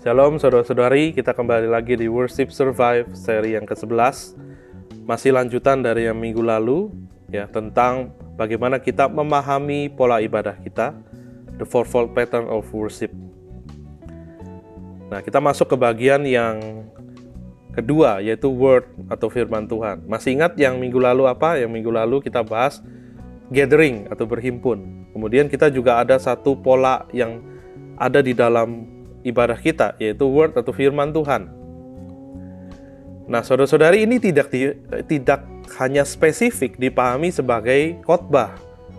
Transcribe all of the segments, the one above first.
Shalom saudara-saudari, kita kembali lagi di Worship Survive seri yang ke-11. Masih lanjutan dari yang minggu lalu ya, tentang bagaimana kita memahami pola ibadah kita, the fourfold pattern of worship. Nah, kita masuk ke bagian yang kedua, yaitu word atau firman Tuhan. Masih ingat yang minggu lalu apa? Yang minggu lalu kita bahas gathering atau berhimpun. Kemudian kita juga ada satu pola yang ada di dalam ibadah kita, yaitu word atau firman Tuhan. Nah, saudara-saudari, ini tidak hanya spesifik dipahami sebagai khotbah.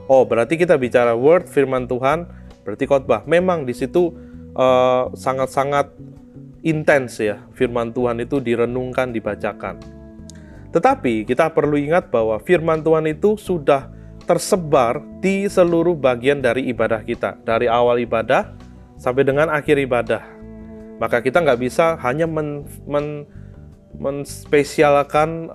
Oh, berarti kita bicara word, firman Tuhan, berarti khotbah. Memang di situ sangat-sangat intens ya, firman Tuhan itu direnungkan, dibacakan. Tetapi kita perlu ingat bahwa firman Tuhan itu sudah tersebar di seluruh bagian dari ibadah kita, dari awal ibadah sampai dengan akhir ibadah. Maka kita nggak bisa hanya menspesialkan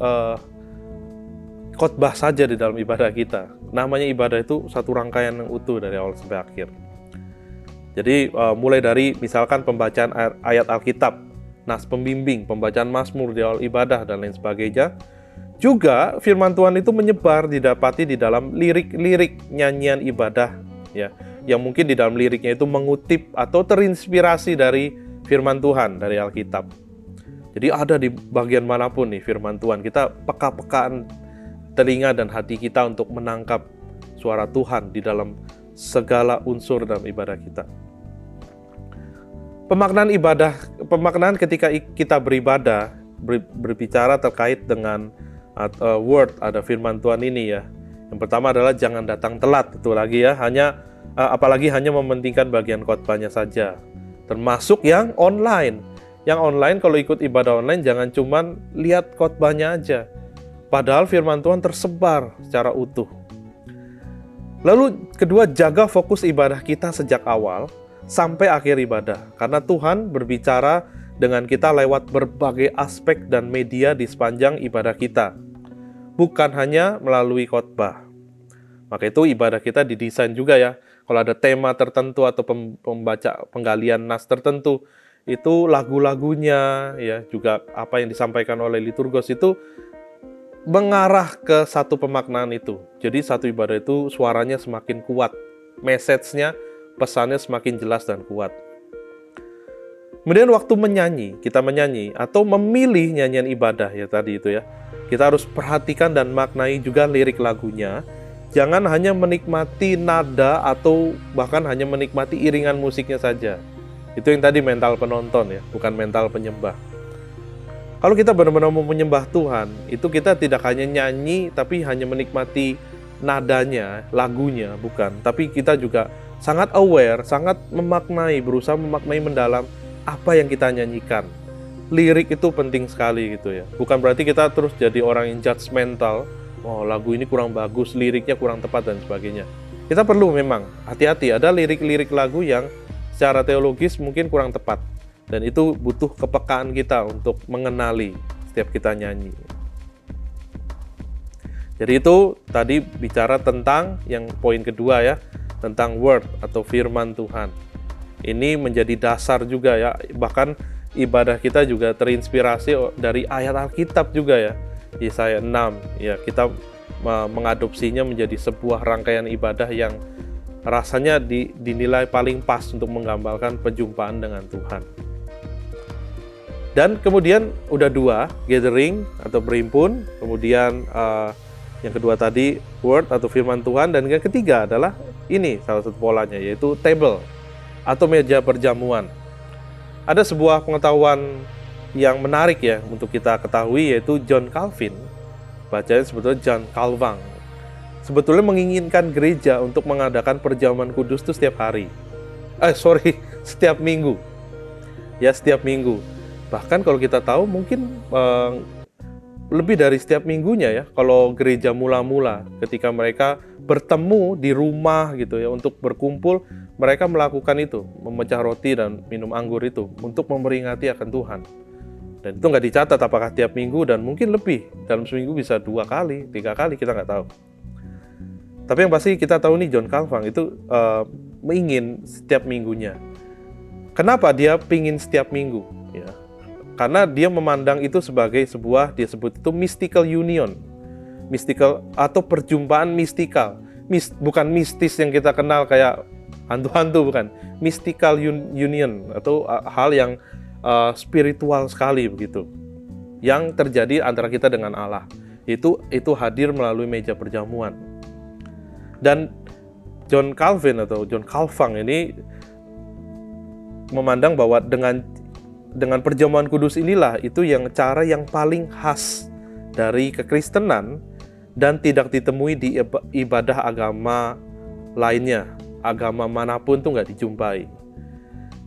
khotbah saja di dalam ibadah kita. Namanya ibadah itu satu rangkaian yang utuh dari awal sampai akhir. Jadi mulai dari misalkan pembacaan ayat Alkitab, nas pembimbing, pembacaan Mazmur di awal ibadah dan lain sebagainya. Juga firman Tuhan itu menyebar, didapati di dalam lirik-lirik nyanyian ibadah ya, yang mungkin di dalam liriknya itu mengutip atau terinspirasi dari firman Tuhan, dari Alkitab. Jadi ada di bagian manapun nih firman Tuhan, kita peka-pekaan telinga dan hati kita untuk menangkap suara Tuhan di dalam segala unsur dalam ibadah kita. Pemaknaan ketika kita beribadah, berbicara terkait dengan word, ada firman Tuhan ini ya. Yang pertama adalah jangan datang telat, itu lagi ya, apalagi hanya mementingkan bagian khotbahnya saja. Termasuk yang online. Yang online kalau ikut ibadah online jangan cuman lihat khotbahnya aja. Padahal firman Tuhan tersebar secara utuh. Lalu kedua, jaga fokus ibadah kita sejak awal sampai akhir ibadah. Karena Tuhan berbicara dengan kita lewat berbagai aspek dan media di sepanjang ibadah kita. Bukan hanya melalui khotbah. Maka itu ibadah kita didesain juga ya. Kalau ada tema tertentu atau penggalian nas tertentu, itu lagu-lagunya ya, juga apa yang disampaikan oleh liturgos itu mengarah ke satu pemaknaan itu. Jadi satu ibadah itu suaranya semakin kuat, message-nya, pesannya semakin jelas dan kuat. Kemudian waktu kita menyanyi atau memilih nyanyian ibadah ya tadi itu ya, kita harus perhatikan dan maknai juga lirik lagunya. Jangan hanya menikmati nada atau bahkan hanya menikmati iringan musiknya saja. Itu yang tadi mental penonton ya, bukan mental penyembah. Kalau kita benar-benar mau menyembah Tuhan, itu kita tidak hanya nyanyi tapi hanya menikmati nadanya, lagunya, bukan. Tapi kita juga sangat aware, sangat memaknai, berusaha memaknai mendalam apa yang kita nyanyikan. Lirik itu penting sekali gitu ya. Bukan berarti kita terus jadi orang yang judgmental. Oh, lagu ini kurang bagus, liriknya kurang tepat dan sebagainya. Kita perlu memang hati-hati, ada lirik-lirik lagu yang secara teologis mungkin kurang tepat. Dan itu butuh kepekaan kita untuk mengenali setiap kita nyanyi. Jadi itu tadi bicara tentang yang poin kedua ya, tentang word atau firman Tuhan. Ini menjadi dasar juga ya, bahkan ibadah kita juga terinspirasi dari ayat Alkitab juga ya. Yesaya 6 ya, kita mengadopsinya menjadi sebuah rangkaian ibadah yang rasanya dinilai paling pas untuk menggambarkan perjumpaan dengan Tuhan. Dan kemudian udah dua, gathering atau berhimpun, kemudian yang kedua tadi word atau firman Tuhan, dan yang ketiga adalah ini salah satu polanya, yaitu table atau meja perjamuan. Ada sebuah pengetahuan yang menarik ya untuk kita ketahui, yaitu John Calvin, bacanya sebetulnya John Calvin, sebetulnya menginginkan gereja untuk mengadakan perjamuan kudus itu setiap hari. Setiap minggu. Ya, setiap minggu. Bahkan kalau kita tahu mungkin lebih dari setiap minggunya ya, kalau gereja mula-mula ketika mereka bertemu di rumah gitu ya untuk berkumpul, mereka melakukan itu, memecah roti dan minum anggur itu untuk memperingati akan Tuhan. Dan itu nggak dicatat apakah tiap minggu, dan mungkin lebih, dalam seminggu bisa 2 kali, 3 kali, kita nggak tahu. Tapi yang pasti kita tahu nih, John Calvin itu ingin setiap minggunya. Kenapa dia pingin setiap minggu? Ya, karena dia memandang itu sebagai sebuah, dia sebut itu mystical union. Mystical atau perjumpaan mistikal. Bukan mistis yang kita kenal kayak hantu-hantu, bukan. Mystical union atau hal yang spiritual sekali begitu. Yang terjadi antara kita dengan Allah. Itu hadir melalui meja perjamuan. Dan John Calvin atau John Calvin ini memandang bahwa dengan perjamuan kudus inilah itu yang cara yang paling khas dari kekristenan dan tidak ditemui di ibadah agama lainnya. Agama manapun tuh nggak dijumpai.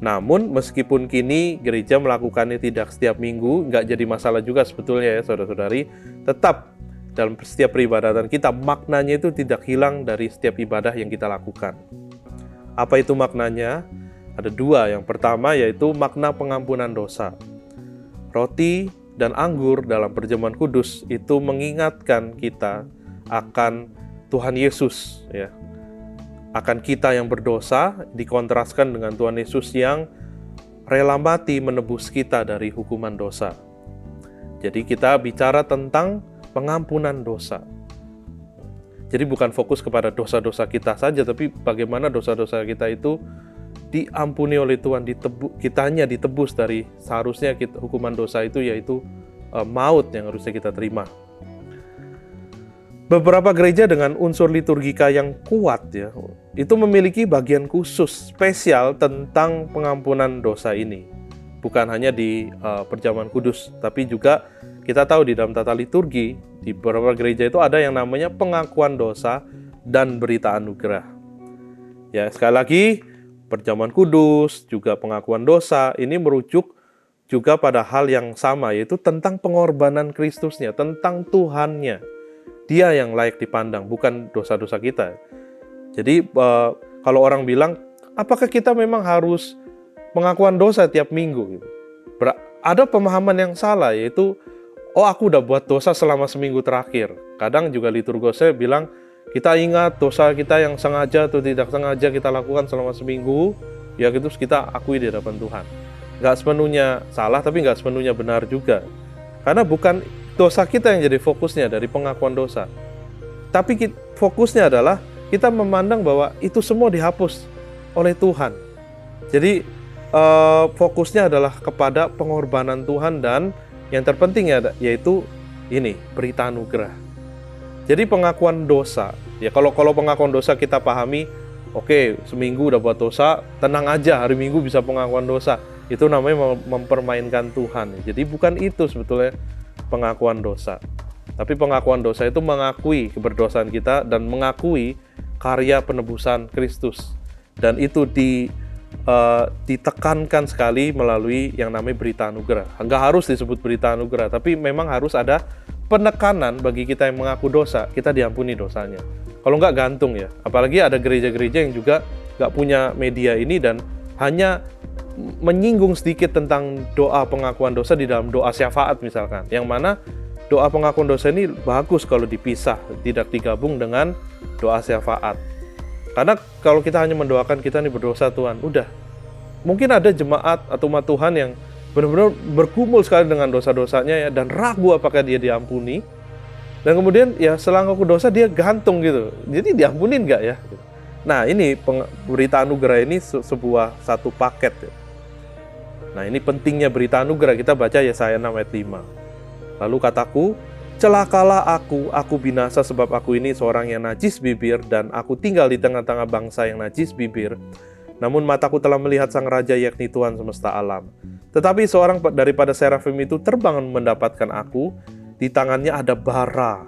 Namun meskipun kini gereja melakukannya tidak setiap minggu, nggak jadi masalah juga sebetulnya ya saudara-saudari, tetap dalam setiap peribadatan kita maknanya itu tidak hilang dari setiap ibadah yang kita lakukan. Apa itu maknanya? Ada dua. Yang pertama yaitu makna pengampunan dosa. Roti dan anggur dalam perjamuan kudus itu mengingatkan kita akan Tuhan Yesus, ya, akan kita yang berdosa, dikontraskan dengan Tuhan Yesus yang rela mati menebus kita dari hukuman dosa. Jadi kita bicara tentang pengampunan dosa. Jadi bukan fokus kepada dosa-dosa kita saja, tapi bagaimana dosa-dosa kita itu diampuni oleh Tuhan, kitanya ditebus dari seharusnya hukuman dosa itu, yaitu maut yang harusnya kita terima. Beberapa gereja dengan unsur liturgika yang kuat ya, itu memiliki bagian khusus spesial tentang pengampunan dosa ini. Bukan hanya di perjamuan kudus, tapi juga kita tahu di dalam tata liturgi di beberapa gereja itu ada yang namanya pengakuan dosa dan berita anugerah. Ya, sekali lagi perjamuan kudus, juga pengakuan dosa, ini merujuk juga pada hal yang sama, yaitu tentang pengorbanan Kristusnya, tentang Tuhannya. Dia yang layak dipandang, bukan dosa-dosa kita. Jadi, kalau orang bilang, apakah kita memang harus pengakuan dosa tiap minggu? Ada pemahaman yang salah, yaitu, aku udah buat dosa selama seminggu terakhir. Kadang juga liturgosnya bilang, kita ingat dosa kita yang sengaja atau tidak sengaja kita lakukan selama seminggu, ya gitu kita akui di hadapan Tuhan. Nggak sepenuhnya salah, tapi nggak sepenuhnya benar juga. Karena bukan dosa kita yang jadi fokusnya dari pengakuan dosa. Tapi fokusnya adalah kita memandang bahwa itu semua dihapus oleh Tuhan. Jadi fokusnya adalah kepada pengorbanan Tuhan dan yang terpenting yaitu ini, berita anugerah. Jadi pengakuan dosa, ya kalau pengakuan dosa kita pahami, oke, seminggu udah buat dosa, tenang aja, hari Minggu bisa pengakuan dosa. Itu namanya mempermainkan Tuhan. Jadi bukan itu sebetulnya pengakuan dosa. Tapi pengakuan dosa itu mengakui keberdosaan kita dan mengakui karya penebusan Kristus. Dan itu ditekankan sekali melalui yang namanya berita anugerah. Enggak harus disebut berita anugerah, tapi memang harus ada penekanan bagi kita yang mengaku dosa, kita diampuni dosanya. Kalau enggak gantung ya. Apalagi ada gereja-gereja yang juga enggak punya media ini dan hanya menyinggung sedikit tentang doa pengakuan dosa di dalam doa syafaat misalkan. Yang mana doa pengakuan dosa ini bagus kalau dipisah, tidak digabung dengan doa syafaat. Karena kalau kita hanya mendoakan kita ini berdosa Tuhan, udah. Mungkin ada jemaat atau umat Tuhan yang benar-benar bergumul sekali dengan dosa-dosanya ya, dan ragu apakah dia diampuni. Dan kemudian ya setelah ngaku dosa dia gantung gitu. Jadi diampunin nggak ya? Nah ini berita anugerah ini satu paket ya. Nah ini pentingnya berita anugerah, kita baca Yesaya 6 ayat 5. Lalu kataku, celakalah aku binasa sebab aku ini seorang yang najis bibir dan aku tinggal di tengah-tengah bangsa yang najis bibir. Namun mataku telah melihat sang raja yakni Tuhan semesta alam. Tetapi seorang daripada serafim itu terbang mendapatkan aku, di tangannya ada bara.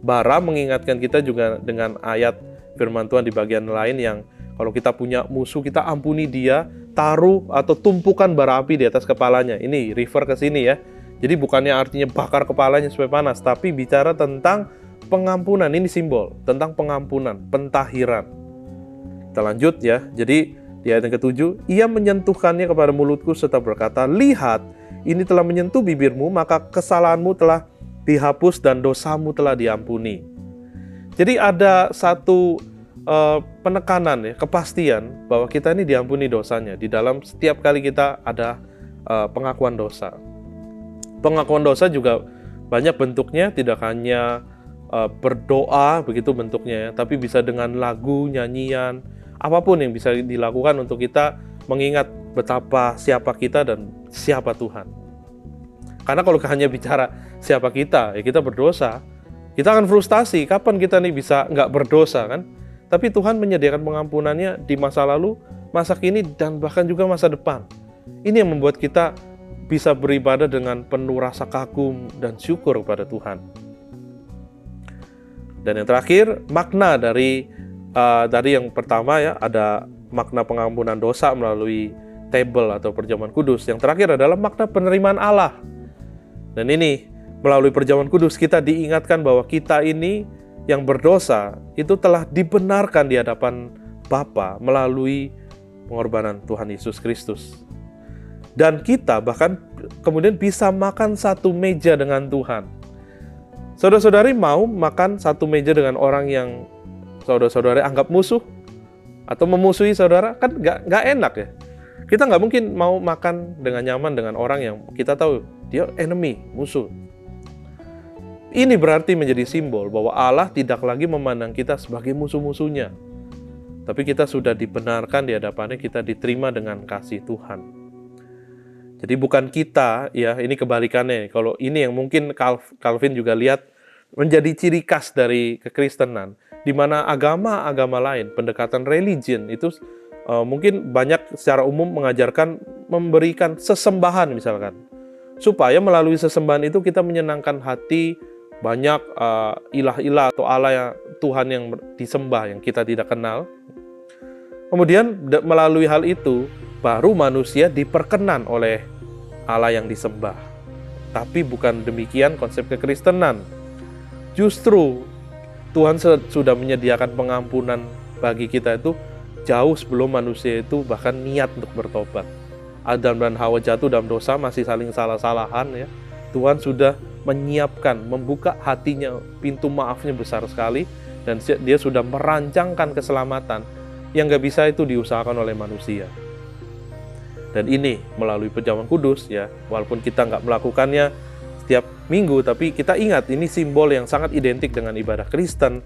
Bara mengingatkan kita juga dengan ayat firman Tuhan di bagian lain yang kalau kita punya musuh, kita ampuni dia, taruh atau tumpukan bara api di atas kepalanya. Ini refer ke sini ya. Jadi bukannya artinya bakar kepalanya supaya panas, tapi bicara tentang pengampunan. Ini simbol tentang pengampunan, pentahiran. Kita lanjut ya. Jadi di ayat yang ke-7, ia menyentuhkannya kepada mulutku serta berkata, lihat, ini telah menyentuh bibirmu, maka kesalahanmu telah dihapus dan dosamu telah diampuni. Jadi ada satu penekanan ya, kepastian bahwa kita ini diampuni dosanya di dalam setiap kali kita ada pengakuan dosa. Pengakuan dosa juga banyak bentuknya, tidak hanya berdoa begitu bentuknya ya, tapi bisa dengan lagu, nyanyian, apapun yang bisa dilakukan untuk kita mengingat betapa siapa kita dan siapa Tuhan. Karena kalau hanya bicara siapa kita, ya kita berdosa, kita akan frustasi, kapan kita nih bisa nggak berdosa kan? Tapi Tuhan menyediakan pengampunannya di masa lalu, masa kini, dan bahkan juga masa depan. Ini yang membuat kita bisa beribadah dengan penuh rasa kagum dan syukur kepada Tuhan. Dan yang terakhir, makna dari yang pertama ya, ada makna pengampunan dosa melalui table atau perjamuan kudus. Yang terakhir adalah makna penerimaan Allah. Dan ini, melalui perjamuan kudus kita diingatkan bahwa kita ini yang berdosa itu telah dibenarkan di hadapan Bapa melalui pengorbanan Tuhan Yesus Kristus. Dan kita bahkan kemudian bisa makan satu meja dengan Tuhan. Saudara-saudari mau makan satu meja dengan orang yang saudara-saudari anggap musuh? Atau memusuhi saudara? Kan nggak enak ya. Kita nggak mungkin mau makan dengan nyaman dengan orang yang kita tahu dia enemy, musuh. Ini berarti menjadi simbol bahwa Allah tidak lagi memandang kita sebagai musuh-musuhnya. Tapi kita sudah dibenarkan di hadapannya, kita diterima dengan kasih Tuhan. Jadi bukan kita, ya ini kebalikannya. Kalau ini yang mungkin Calvin juga lihat menjadi ciri khas dari kekristenan, di mana agama-agama lain, pendekatan religion itu mungkin banyak secara umum mengajarkan memberikan sesembahan misalkan. Supaya melalui sesembahan itu kita menyenangkan hati banyak ilah-ilah atau Allah yang Tuhan yang disembah yang kita tidak kenal. Kemudian melalui hal itu baru manusia diperkenan oleh Allah yang disembah. Tapi bukan demikian konsep kekristenan. Justru Tuhan sudah menyediakan pengampunan bagi kita itu jauh sebelum manusia itu bahkan niat untuk bertobat. Adam dan Hawa jatuh dalam dosa, masih saling salah-salahan ya. Tuhan sudah menyiapkan, membuka hatinya, pintu maafnya besar sekali, dan dia sudah merancangkan keselamatan yang gak bisa itu diusahakan oleh manusia. Dan ini melalui perjamuan kudus ya, walaupun kita nggak melakukannya setiap minggu, tapi kita ingat ini simbol yang sangat identik dengan ibadah Kristen,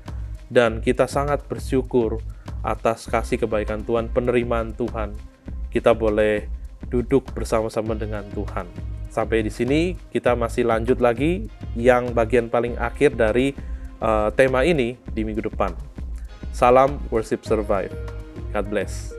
dan kita sangat bersyukur atas kasih kebaikan Tuhan, penerimaan Tuhan. Kita boleh duduk bersama-sama dengan Tuhan. Sampai di sini kita masih lanjut lagi yang bagian paling akhir dari tema ini di minggu depan. Salam Worship Survive. God bless.